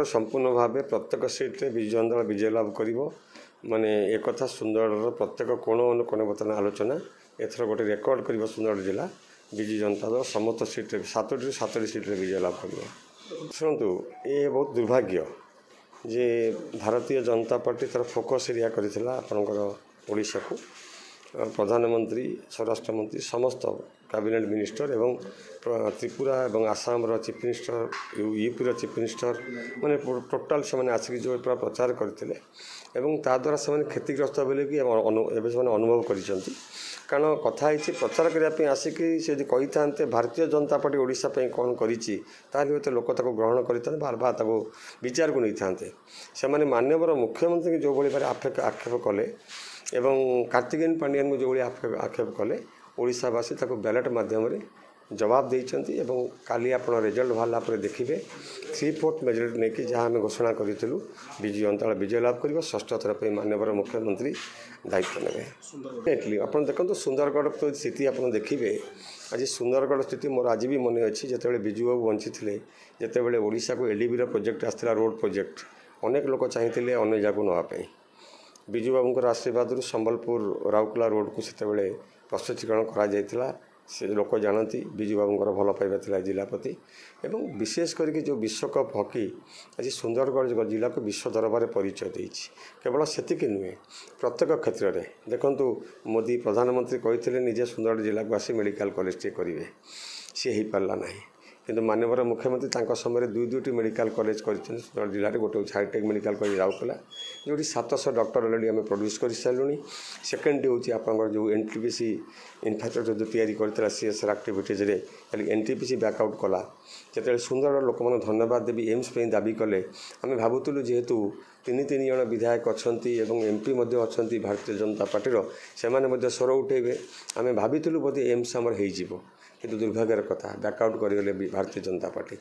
संपूर्ण भाव प्रत्येक सीट्रे विजु जनता दल विजय लाभ कर माने एक कथा सुंदरगढ़ प्रत्येक कोण अनुकोण बर्तमान आलोचना एथर गोटे रेकर्ड कर सुंदरगढ़ जिला विजु जनता दल समस्त सीट्रे 7टी सीट्रे विजय लाभ कर। शुणु ये बहुत दुर्भाग्य जे भारतीय जनता पार्टी तार फोकस एरिया करथिला आपनकर ओडिशा को प्रधानमंत्री स्वराष्ट्र मंत्री समस्त कैबिनेट मिनिस्टर एवं त्रिपुरा एवं Assam chief minister UP chief minister माने टोटाल से आसिक जो प्रचार करते ताद्वारा से क्षतिग्रस्त बोले कि अनुभव कर कारण कथा प्रचार करने आसिक से कही था भारतीय जनता पार्टी ओडिशा कौन कर लोक ग्रहण कर विचार को नहीं था से माननीय मुख्यमंत्री जो भाई आक्षेप कले एवं कार्तिकेयन पांड्यान को जो भाई आक्षेप कले ओडिशावासी बैलेट माध्यम जवाब देइछंती एवं काली आपण रिजल्ट बाहला पर देखिए 3/4 मेजोरिटी नहीं कि जहाँ आम घोषणा करूँ विजु जनता दल विजय लाभ कर षष्ठ थर पर माननीय मुख्यमंत्री दायित्व ने आप देखो सुंदरगढ़ तो स्थिति आप देखिए आज सुंदरगढ़ स्थिति मोर आज भी मन अच्छी जिते बिजु बाबू बंची थे जिते ओडिशा को एलडीबी प्रोजेक्ट आसाला रोड प्रोजेक्ट अनेक लोक चाहिए अन्य जगह नापी बिजु बाबूर आशीर्वाद संबलपुर राउरकेला रोड को से प्रस्तुतिकरण करा से लोक जानती बिजु बाबूर भल पाइबा जिलापति एवं विशेष करके जो विश्वकप हॉकी आज सुंदरगढ़ जिला को विश्व दरबार परिचय देछि केवल सेतिक नुहे प्रत्येक क्षेत्र में देखंतु मोदी प्रधानमंत्री कहते निजे सुंदरगढ़ जिला को आसी मेडिकल कॉलेज टे करेंगे सी हो पारा ना किंतु माननीय मुख्यमंत्री समय दुईटी मेडिकल कॉलेज कर सुंदरगढ़ जिले में गोटे हाईटेक मेडिकल कॉलेज राउरकेला जो 700 डॉक्टर अलरेडी आम प्रोड्यूस कर सारूँ सेकेंड हूँ आप जो एनटीपीसी इनफ्रास्ट्रक्चर जो तैयारी करता सीएसआर एक्टिविटीज एनटीपीसी बैकआउट कला जो सुंदरगढ़ लोक मैंने धन्यवाद देवी एम्स पे दाबी कले आम भावुलु जेहेतु 3 जन विधायक अच्छा एमपी अच्छा भारतीय जनता पार्टी से स्वर उठेबे आम भाविलु बोधे एम्स आमर हो किंतु दुर्भाग्यर कथा बैकआउट करगले भारतीय जनता पार्टी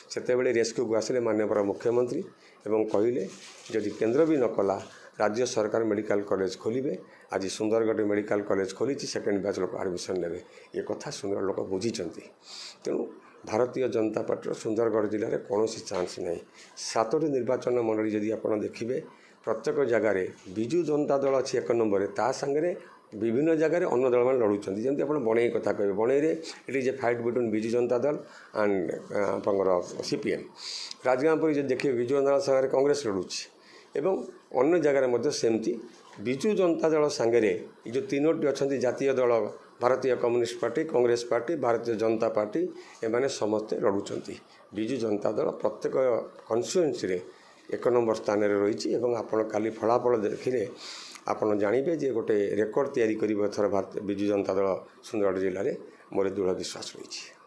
से रेस्क्यू को आसिले माननीय मुख्यमंत्री एवं कहले जदि केंद्र भी न कला राज्य सरकार मेडिकल कॉलेज खोलिए आज सुंदरगढ़ मेडिकल कॉलेज खोली सेकेंड बैच लोक एडमिशन ने ये कथा सुंदर लोक बुझी तेणु भारतीय जनता पार्टी सुंदरगढ़ जिले में कौन चान्स ना 7टी निर्वाचन मंडली जदि आप देखिए प्रत्येक जगार विजु जनता दल अच्छी 1 नंबर ता सांगे विभिन्न जगार अन्न दल मैंने लड़ुंट जमी आप बणई कथा कहे बणई it is a fight between Biju Janata Dal and आप सीपीएम राजगांवपुर जो देखिए विजु जनता दल सागर कांग्रेस लड़ुची एवं अन्य जगार सेमती विजु जनता दल सांगे जो 3टी अच्छा जातीय दल भारतीय communist party Congress party Bharatiya Janata party एमाने समस्ते लड़ुंट विजु जनता दल प्रत्येक कन्स्टिट्युएंसी 1 नंबर स्थान में रही आपड़ काली फलाफल देखिले आपड़ जानवे जे गोटे रेकर्ड तैयारी कर भारतीय विजु जनता दल सुंदरगढ़ जिले में मोर दृढ़ विश्वास रही।